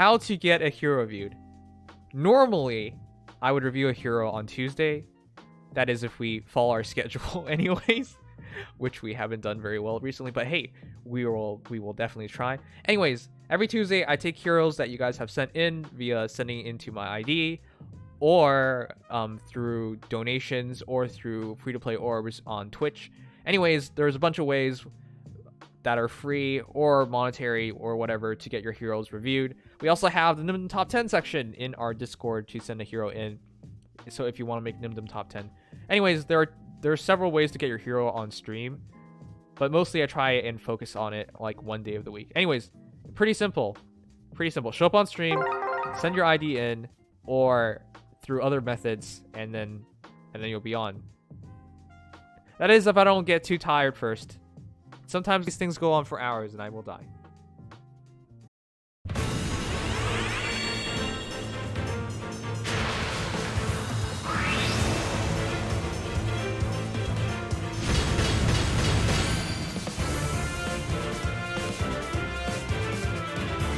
how to get a hero reviewed. Normally, I would review a hero on Tuesday. That is if we follow our schedule anyways, which we haven't done very well recently, but hey, we will definitely try. Anyways, every Tuesday I take heroes that you guys have sent in via sending into my ID, or through donations, or through free-to-play orbs on Twitch. Anyways, there's a bunch of ways that are free or monetary or whatever to get your heroes reviewed. We also have the Nimdom top 10 section in our Discord to send a hero in. So if you want to make Nimdom top 10. Anyways, there are several ways to get your hero on stream, but mostly I try and focus on it like one day of the week. Anyways, pretty simple. Show up on stream, send your ID in, or through other methods, and then you'll be on. That is if I don't get too tired first. Sometimes these things go on for hours and I will die.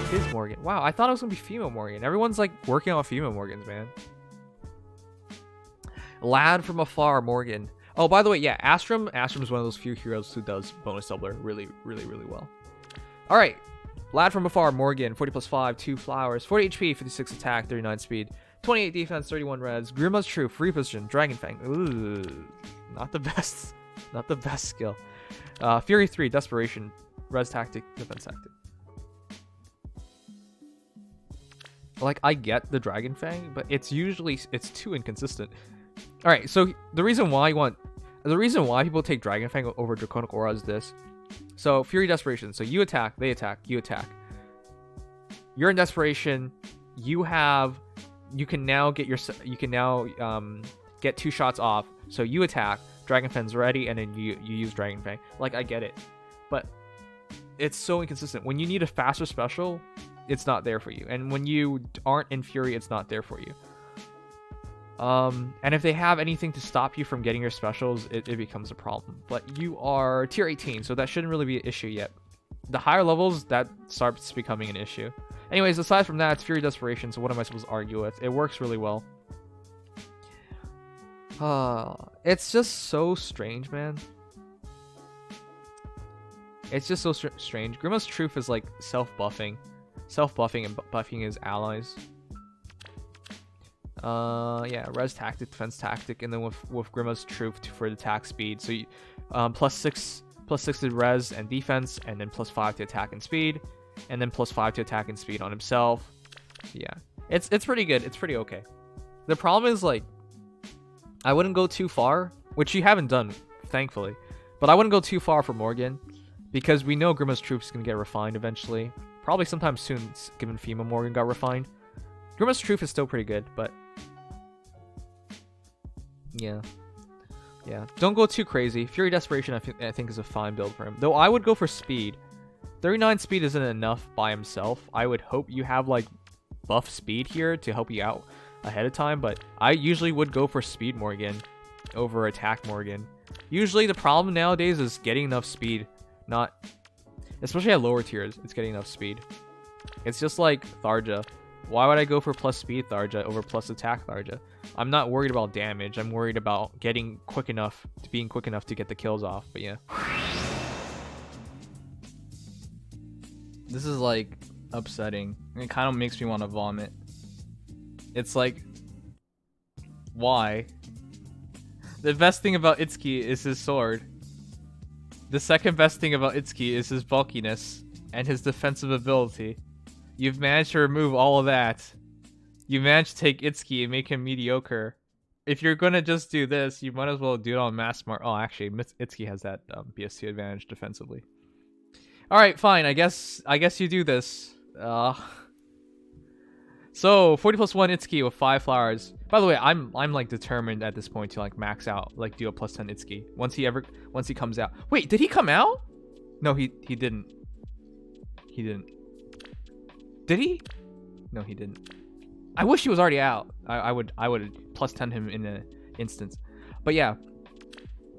It is Morgan. Wow, I thought it was gonna be female Morgan. Everyone's like working on female Morgans, man. Lad from afar, Morgan. Oh, by the way, yeah, Astrum is one of those few heroes who does bonus doubler really well. All right, Lad from afar, Morgan, 40 plus 5, 2 flowers, 40 HP, 56 attack, 39 speed, 28 defense, 31 res, Grima's True, free position, Dragon Fang. Ooh, not the best skill. Fury 3, Desperation, res tactic, defense tactic. Like, I get the Dragon Fang, but it's too inconsistent. All right, so the reason why people take Dragon Fang over Draconic Aura is this. So Fury Desperation. So you attack, they attack, you attack. You're in Desperation. You can now get 2 shots off. So you attack, Dragon Fang's ready, and then you use Dragon Fang. Like, I get it, but it's so inconsistent. When you need a faster special, it's not there for you, and when you aren't in Fury, it's not there for you. And if they have anything to stop you from getting your specials, it becomes a problem. But you are tier 18, so that shouldn't really be an issue yet. The higher levels, that starts becoming an issue. Anyways, aside from that, it's Fury Desperation, so what am I supposed to argue with? It works really well. It's just so strange, man. It's just so strange. Grima's Truth is like self-buffing and buffing his allies. Yeah, res tactic, defense tactic, and then with Grima's Truth for the attack speed. So you, +6 to res and defense, and then +5 to attack and speed, and then +5 to attack and speed on himself. Yeah, it's pretty good. It's pretty okay. The problem is, like, I wouldn't go too far, which you haven't done, thankfully. But I wouldn't go too far for Morgan, because we know Grima's Truth is gonna get refined eventually. Probably sometime soon, given female Morgan got refined. Grima's Truth is still pretty good, but yeah, don't go too crazy. Fury Desperation, I think is a fine build for him. Though I would go for speed. 39 speed isn't enough by himself. I would hope you have like buff speed here to help you out ahead of time, but I usually would go for speed Morgan over attack Morgan. Usually the problem nowadays is getting enough speed, especially at lower tiers, it's getting enough speed. It's just like Tharja. Why would I go for plus speed Tharja over plus attack Tharja? I'm not worried about damage. I'm worried about being quick enough to get the kills off. But yeah. This is like upsetting. It kind of makes me want to vomit. It's like, why? The best thing about Itsuki is his sword. The second best thing about Itsuki is his bulkiness and his defensive ability. You've managed to remove all of that. You managed to take Itsuki and make him mediocre. If you're gonna just do this, you might as well do it on Mass Smart. Oh, actually, Itsuki has that BS2 advantage defensively. All right, fine. I guess you do this. So 40 plus 1 Itsuki with 5 flowers. By the way, I'm like determined at this point to like max out, like do a plus 10 Itsuki once he comes out. Wait, did he come out? No, he didn't. He didn't. Did he? No, he didn't. I wish he was already out. I would plus 10 him in an instance. But yeah,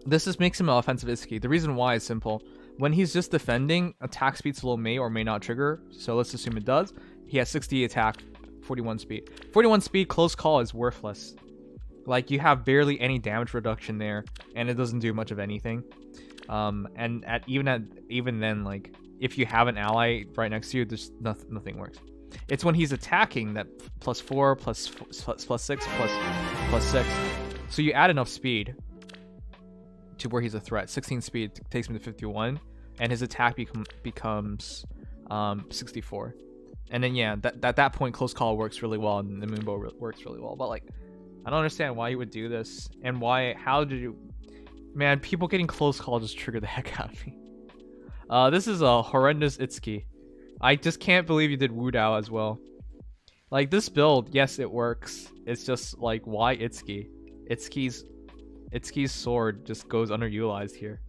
this just makes him an offensive Itsuki. The reason why is simple. When he's just defending, attack speed slow may or may not trigger. So let's assume it does. He has 60 attack, 41 speed. 41 speed, close call is worthless. Like, you have barely any damage reduction there, and it doesn't do much of anything. And even then, like, if you have an ally right next to you, there's nothing works. It's when he's attacking that +4, +6, +6. So you add enough speed to where he's a threat. 16 speed takes him to 51, and his attack becomes 64. And then yeah, that point close call works really well, and the moonbow works really well. But like, I don't understand why you would do this, and how did you... Man, people getting close call just trigger the heck out of me. This is a horrendous Itsuki. I just can't believe you did Wu Dao as well. Like, this build, yes, it works. It's just like, why Itsuki? Itsuki's sword just goes underutilized here.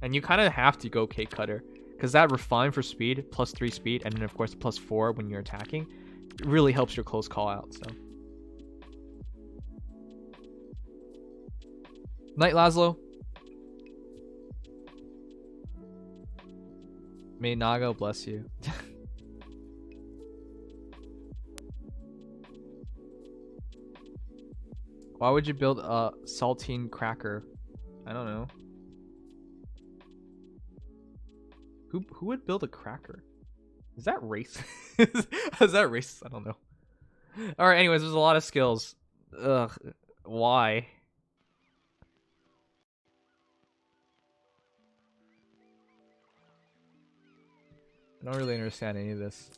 And you kind of have to go Cake Cutter, because that refine for speed, +3 speed, and then of course +4 when you're attacking, it really helps your close call out, so. Night, Laszlo. May Nago bless you. Why would you build a saltine cracker? I don't know. Who would build a cracker? Is that racist? Is that racist? I don't know. Alright, anyways, there's a lot of skills. Ugh. Why? I don't really understand any of this.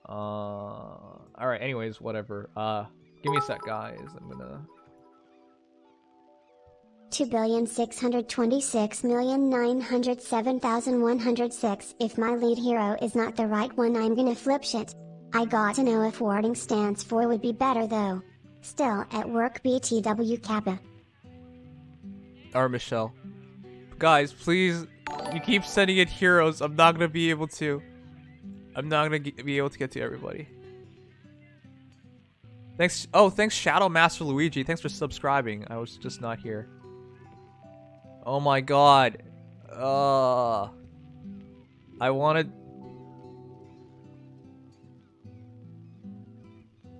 Alright, anyways, whatever. Give me a sec, guys. I'm gonna... 2,626,907,106. If my lead hero is not the right one, I'm gonna flip shit. I got to know if warding stands for would be better though. Still at work, BTW Kappa. Alright, Michelle. Guys, please, you keep sending in heroes. I'm not gonna be able to. I'm not gonna be able to get to everybody. Thanks. Oh, thanks, Shadow Master Luigi. Thanks for subscribing. I was just not here. Oh my god. I wanted...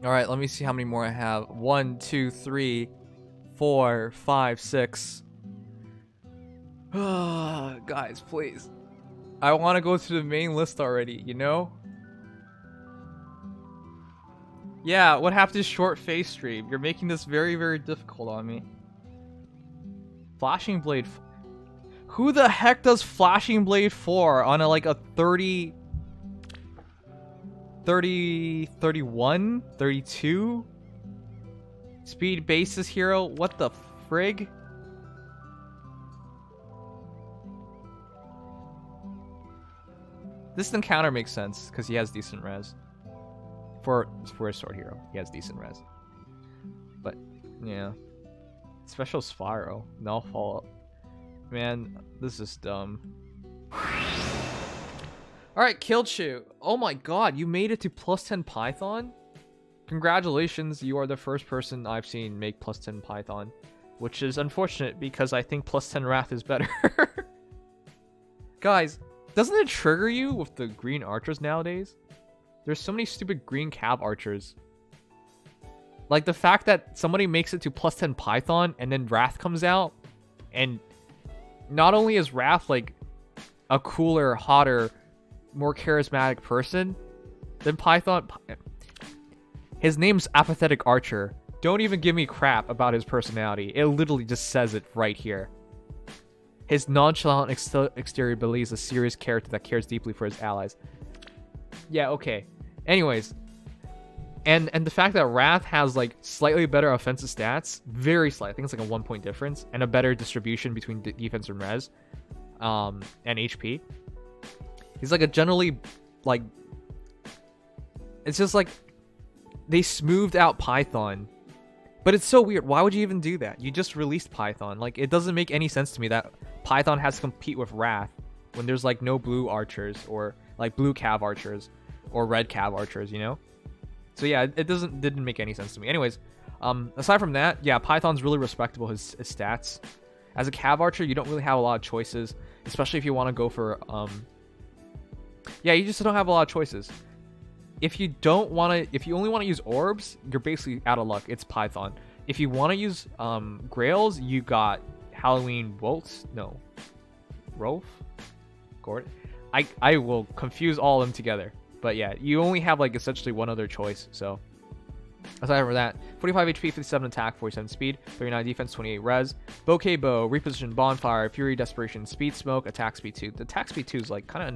Alright, let me see how many more I have. 1, 2, 3, 4, 5, 6. Guys, please. I want to go to the main list already, you know? Yeah, what happened to short face stream? You're making this very, very difficult on me. Flashing Blade. Who the heck does Flashing Blade 4 on like a 30, 31, 32 speed basis hero? What the frig? This encounter makes sense because he has decent res. For a sword hero, he has decent res. But yeah, special Spyro, no follow-up. Man, this is dumb. All right, Killchew. Oh my god, you made it to +10 Python. Congratulations, you are the first person I've seen make +10 Python, which is unfortunate because I think +10 Wrath is better. Guys, doesn't it trigger you with the green archers nowadays? There's so many stupid green cav archers. Like the fact that somebody makes it to +10 Python and then Wrath comes out, and not only is Wrath like a cooler, hotter, more charismatic person than Python. His name's Apathetic Archer. Don't even give me crap about his personality. It literally just says it right here. His nonchalant exterior believes a serious character that cares deeply for his allies. Yeah, okay. Anyways, and the fact that Wrath has like slightly better offensive stats, very slight, I think it's like a 1 point difference, and a better distribution between defense and res, and HP. He's like a generally like, it's just like they smoothed out Python, but it's so weird. Why would you even do that? You just released Python. Like, it doesn't make any sense to me that Python has to compete with Wrath when there's like no blue archers or like blue cav archers or red cav archers, you know? So yeah, it didn't make any sense to me. Anyways, aside from that, yeah, Python's really respectable, his stats. As a cav archer, you don't really have a lot of choices. especially if you want to go for yeah, you just don't have a lot of choices. If you only want to use orbs, you're basically out of luck. It's Python. If you want to use Grails, you got Halloween Bolts. No, Rolf, Gordon. I will confuse all of them together. But yeah, you only have like essentially one other choice. So aside from that, 45 HP, 57 attack, 47 speed, 39 defense, 28 res. Bouquet Bow, Reposition, Bonfire, Fury, Desperation, Speed Smoke, Attack Speed 2. The Attack Speed 2 is like kind of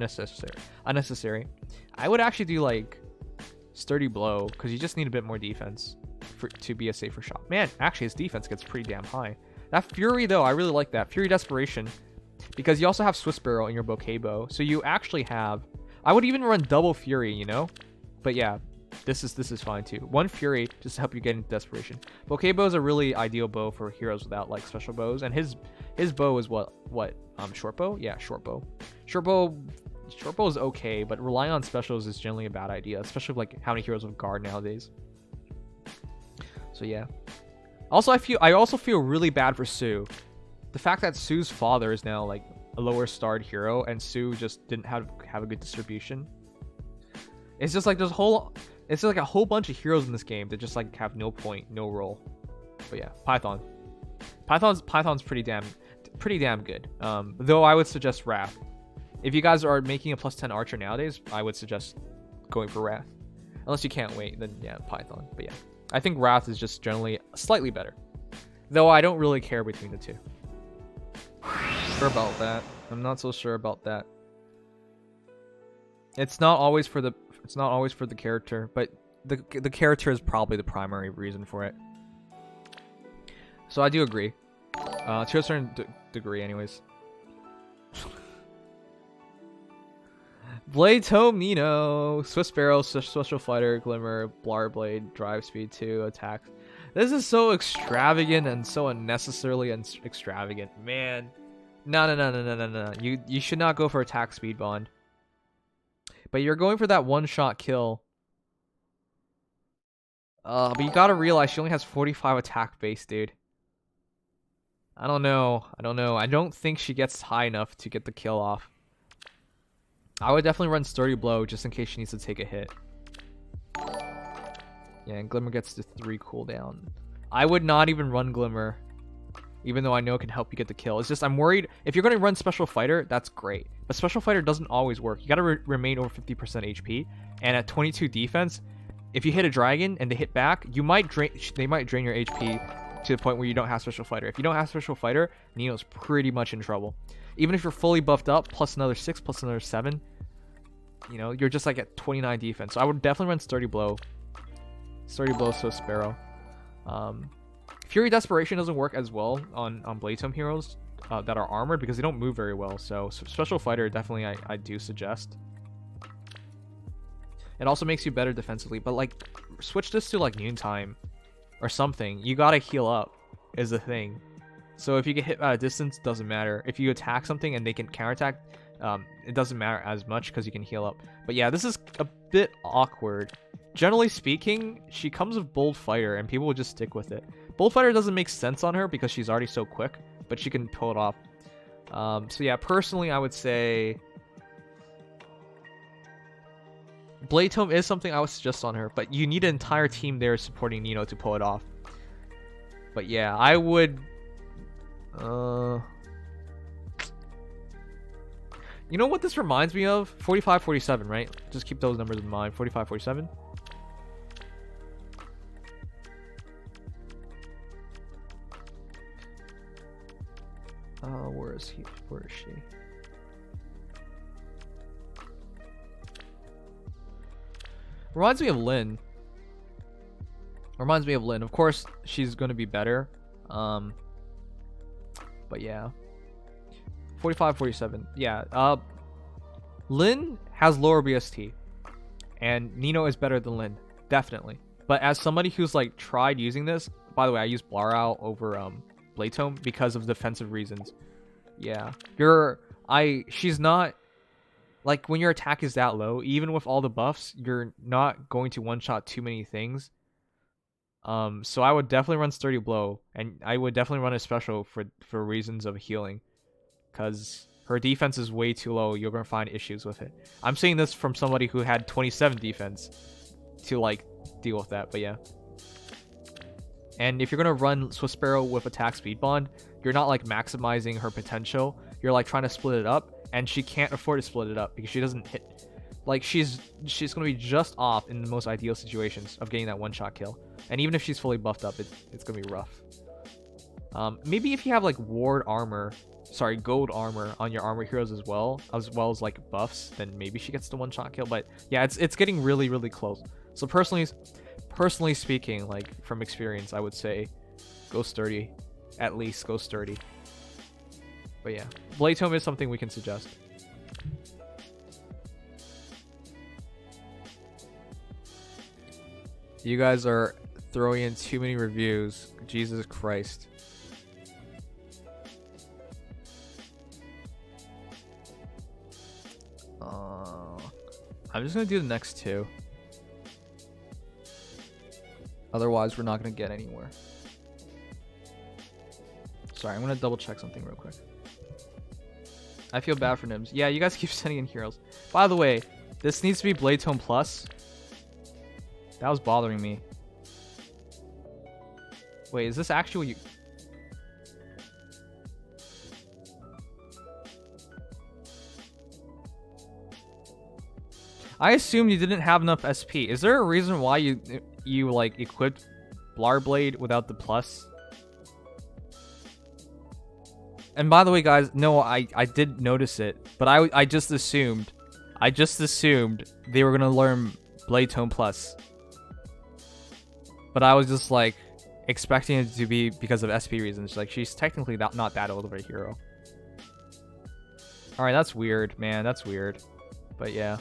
unnecessary. I would actually do like Sturdy Blow because you just need a bit more defense to be a safer shot. Man, actually his defense gets pretty damn high. That Fury though, I really like that. Fury, Desperation, because you also have Swiss Barrel in your Bouquet Bow. So you actually have... I would even run double Fury, you know? But yeah, this is fine too. One Fury just to help you get into Desperation. Bouquet Bow is a really ideal bow for heroes without like special bows, and his bow is what short bow? Yeah, short bow. Short bow is okay, but relying on specials is generally a bad idea, especially like how many heroes with guard nowadays. So yeah. Also, I also feel really bad for Sue. The fact that Sue's father is now like a lower starred hero and Sue just didn't have a good distribution. It's just like it's like a whole bunch of heroes in this game that just like have no point, no role. But yeah, Python's pretty damn good. Though I would suggest Wrath. If you guys are making a +10 archer nowadays, I would suggest going for Wrath. Unless you can't wait, then yeah, Python. But yeah, I think Wrath is just generally slightly better. Though I don't really care between the two. Sure about that. I'm not so sure about that. It's not always for the character, but the character is probably the primary reason for it. So I do agree. To a certain degree, anyways. Blade Tome Nino, Swiss Barrel, Special Fighter, Glimmer, Blar Blade, Drive Speed 2, Attack. This is so extravagant and so unnecessarily extravagant, man. No. You should not go for Attack Speed Bond. But you're going for that one-shot kill. But you gotta realize she only has 45 attack base, dude. I don't know. I don't think she gets high enough to get the kill off. I would definitely run Sturdy Blow just in case she needs to take a hit. Yeah, and Glimmer gets to 3 cooldown. I would not even run Glimmer, even though I know it can help you get the kill. It's just I'm worried if you're going to run Special Fighter, that's great. But Special Fighter doesn't always work. You got to remain over 50% HP, and at 22 defense, if you hit a dragon and they hit back, they might drain your HP to the point where you don't have Special Fighter. If you don't have Special Fighter, Nino's pretty much in trouble. Even if you're fully buffed up, plus another 6, plus another 7, you know, you're just like at 29 defense. So I would definitely run Sturdy Blow. Sturdy Blow, so Sparrow. Fury Desperation doesn't work as well on Blade Tome heroes that are armored because they don't move very well. So Special Fighter definitely I do suggest. It also makes you better defensively, but like switch this to like Noontime or something. You gotta heal up is the thing. So if you get hit at a distance, doesn't matter. If you attack something and they can counterattack, it doesn't matter as much because you can heal up. But yeah, this is a bit awkward. Generally speaking, she comes with Bold Fighter and people will just stick with it. Bold Fighter doesn't make sense on her because she's already so quick, but she can pull it off. So yeah, personally, I would say Blade Tome is something I would suggest on her, but you need an entire team there supporting Nino to pull it off. But yeah, I would... You know what this reminds me of? 45, 47, right? Just keep those numbers in mind. 45, 47. Where is he? Where is she? Reminds me of Lynn. Reminds me of Lynn. Of course, she's going to be better. But yeah. 45, 47. Yeah. Lynn has lower BST. And Nino is better than Lynn. Definitely. But as somebody who's like tried using this, by the way, I use Blarau over Blade Tome because of defensive reasons. Yeah. She's not like when your attack is that low, even with all the buffs, you're not going to one-shot too many things. So I would definitely run Sturdy Blow, and I would definitely run a special for reasons of healing. Because Her defense is way too low. You're gonna find issues with it. I'm saying this from somebody who had 27 defense to like deal with that, but yeah. And if you're gonna run Swift Sparrow with attack speed bond, you're not like maximizing her potential. You're like trying to split it up, and she can't afford to split it up because she doesn't hit. Like she's gonna be just off in the most ideal situations of getting that one-shot kill. And even if she's fully buffed up, it's gonna be rough. Maybe if you have like gold armor on your armor heroes as well as like buffs, then maybe she gets the one-shot kill. But yeah, it's getting really, really close. So personally speaking, like from experience, I would say go sturdy. At least go sturdy. But yeah, Blade Tome is something we can suggest. You guys are throwing in too many reviews. Jesus Christ. I'm just gonna do the next two. Otherwise, we're not gonna get anywhere. Sorry, I'm gonna double check something real quick. I feel bad for Nims. Yeah, you guys keep sending in heroes. By the way, this needs to be Blade Tome Plus. That was bothering me. Wait, is this actually... I assumed you didn't have enough SP. Is there a reason why you like equipped Blarblade without the plus? And by the way, guys, no, I did notice it, but I just assumed they were gonna learn Blade Tome Plus. But I was just like expecting it to be because of SP reasons. Like she's technically not that old of a hero. All right, that's weird, man. That's weird. But yeah.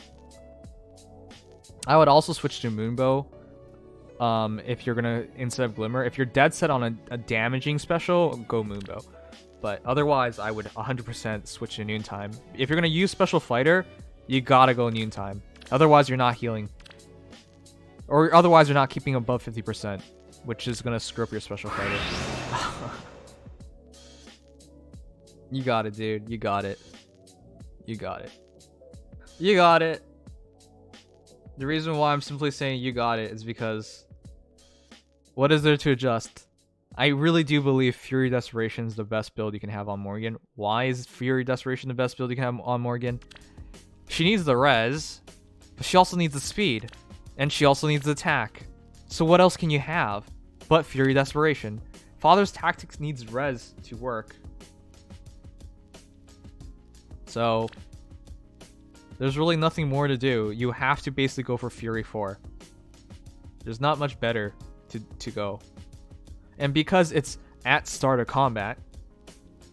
I would also switch to Moonbow if you're gonna, instead of Glimmer. If you're dead set on a damaging special, go Moonbow. But otherwise, I would 100% switch to Noontime. If you're gonna use Special Fighter, you gotta go Noontime. Otherwise, you're not healing. Or otherwise, you're not keeping above 50%, which is gonna screw up your Special Fighter. You got it, dude. You got it. You got it. You got it. The reason why I'm simply saying you got it is because what is there to adjust? I really do believe Fury Desperation is the best build you can have on Morgan. Why is Fury Desperation the best build you can have on Morgan? She needs the res, but she also needs the speed, and she also needs the attack. So what else can you have but Fury Desperation? Father's Tactics needs res to work. So there's really nothing more to do. You have to basically go for Fury 4. There's not much better to go. And because it's at start of combat,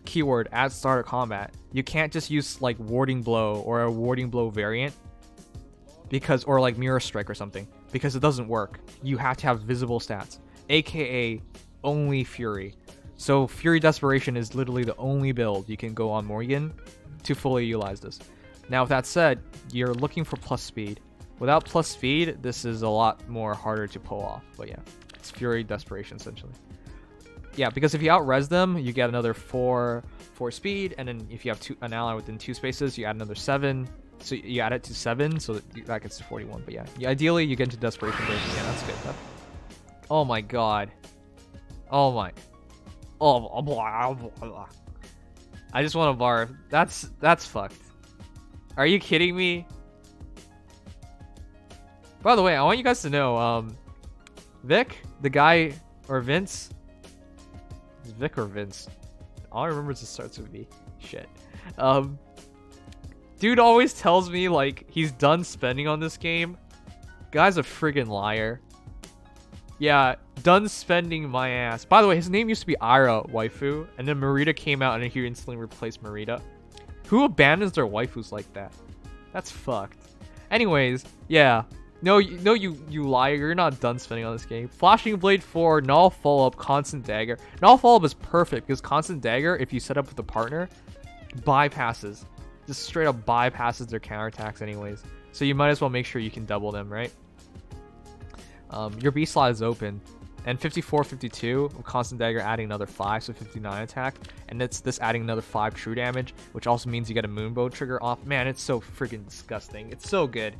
keyword at start of combat, you can't just use like Warding Blow or a Warding Blow variant, because, or like Mirror Strike or something, because it doesn't work. You have to have visible stats, aka only Fury. So Fury Desperation is literally the only build you can go on Morgan to fully utilize this. Now, with that said, you're looking for plus speed. Without plus speed, this is a lot more harder to pull off. But yeah, it's Fury Desperation essentially. Yeah, because if you out-res them, you get another 4 speed, and then if you have an ally within 2 spaces, you add another 7. So you add it to 7, so that gets to 41. But yeah, ideally you get into Desperation version. Yeah, that's good. Oh my god. Oh my. Oh, blah, blah, blah. I just want to barf. That's fucked. Are you kidding me? By the way, I want you guys to know, Vic, the guy, or Vince. Is Vic or Vince? All I remember is it starts with V. Shit. Dude always tells me, like, he's done spending on this game. Guy's a friggin' liar. Yeah, done spending my ass. By the way, his name used to be Ira Waifu, and then Marita came out and he instantly replaced Marita. Who abandons their waifus like that? That's fucked. Anyways, yeah. No, you liar. You're not done spending on this game. Flashing Blade 4, Null Follow-Up, Constant Dagger. Null Follow-Up is perfect because Constant Dagger, if you set up with a partner, bypasses. Just straight up bypasses their counterattacks anyways. So you might as well make sure you can double them, right? Your B slot is open. And 54, 52 with constant dagger adding another 5, so 59 attack. And it's this adding another 5 true damage, which also means you get a moonbow trigger off. Man, it's so freaking disgusting. It's so good.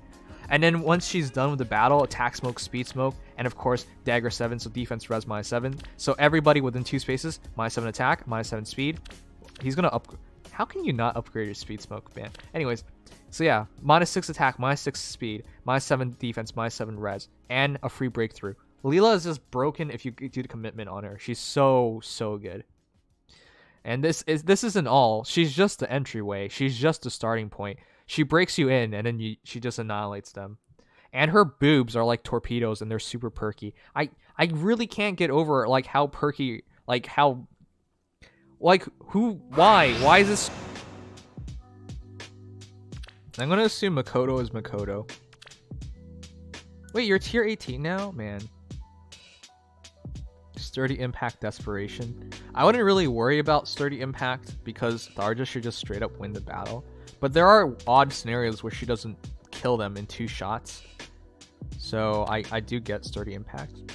And then once she's done with the battle, attack smoke, speed smoke, and of course dagger 7, so defense res -7. So everybody within 2 spaces, -7 attack, -7 speed. He's gonna up. How can you not upgrade your speed smoke, man? Anyways, so yeah, -6 attack, -6 speed, -7 defense, -7 res, and a free breakthrough. Leela is just broken if you do the commitment on her. She's so good. And this isn't all. She's just the entryway. She's just the starting point. She breaks you in, and then she just annihilates them. And her boobs are like torpedoes, and they're super perky. I really can't get over like how perky, like how, like why is this? I'm gonna assume Makoto is Makoto. Wait, you're tier 18 now, man. Sturdy impact desperation. I wouldn't really worry about sturdy impact because Tharja should just straight up win the battle. But there are odd scenarios where she doesn't kill them in 2 shots. So I do get sturdy impact.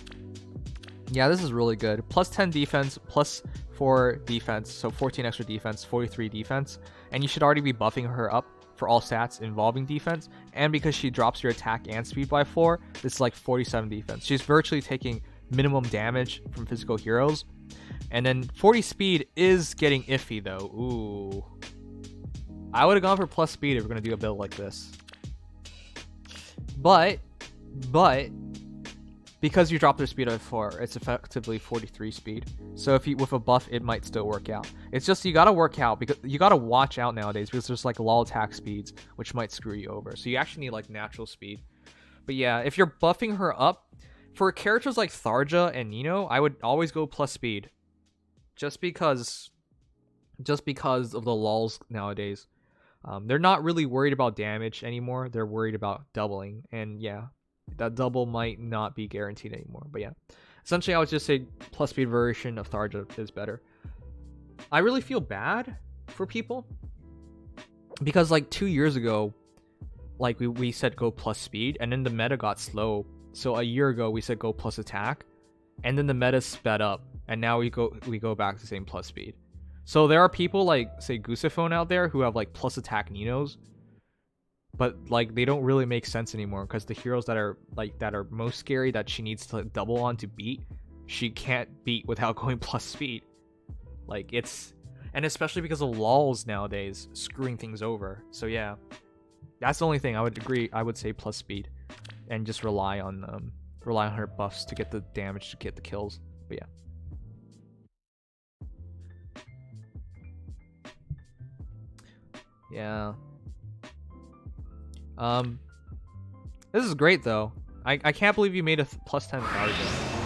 Yeah, this is really good. Plus 10 defense, plus 4 defense, so 14 extra defense, 43 defense. And you should already be buffing her up for all stats involving defense. And because she drops your attack and speed by 4, this is like 47 defense. She's virtually taking minimum damage from physical heroes. And then 40 speed is getting iffy though. Ooh. I would have gone for plus speed if we're going to do a build like this. But because you drop their speed by 4, it's effectively 43 speed. So if you with a buff, it might still work out. It's just you gotta work out because you gotta watch out nowadays because there's like lull attack speeds which might screw you over. So you actually need like natural speed. But yeah, if you're buffing her up for characters like Tharja and Nino, I would always go plus speed, just because of the lulls nowadays. They're not really worried about damage anymore. They're worried about doubling, and yeah, that double might not be guaranteed anymore. But yeah, essentially I would just say plus speed version of Tharja is better. I really feel bad for people because like 2 years ago, like we said go plus speed, and then the meta got slow. So a year ago we said go plus attack, and then the meta sped up, and now we go back to saying plus speed. So there are people like, say, Goosephone out there who have like plus attack Ninos, but like they don't really make sense anymore because the heroes that are most scary that she needs to double on to beat, she can't beat without going plus speed. Like and especially because of lulls nowadays screwing things over. So yeah, that's the only thing I would agree. I would say plus speed, and just rely on her buffs to get the damage, to get the kills. But yeah. Yeah. This is great though. I can't believe you made a plus 10 Tharja.